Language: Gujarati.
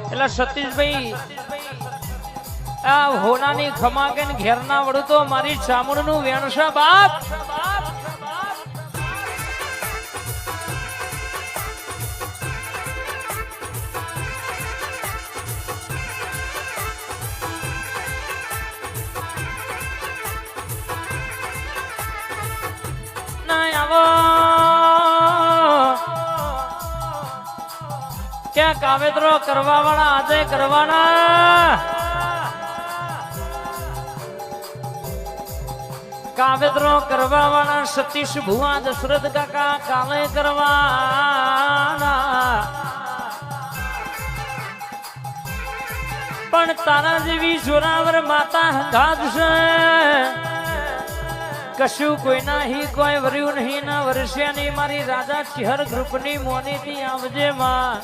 એટલે સતીશભાઈ આ હોનાની ખમા કે ઘેરના વડું તો મારી ચામુંડ નું વેણસા બાપ ક્યાં કાવેતરો કરવા વાળા આજે કરવાના કાવેતરો કરવા વાળા સતીશ ભુવા દશરથ કાકા કાલે કરવાના પણ તારા જેવી જોરાવર માતા હંગાત છે કશું કોઈ નહીં કોઈ વર્યું નહીં ના વર્ષે નહીં મારી રાજા ચિહર ગ્રુપની મોનીથી આવજે માં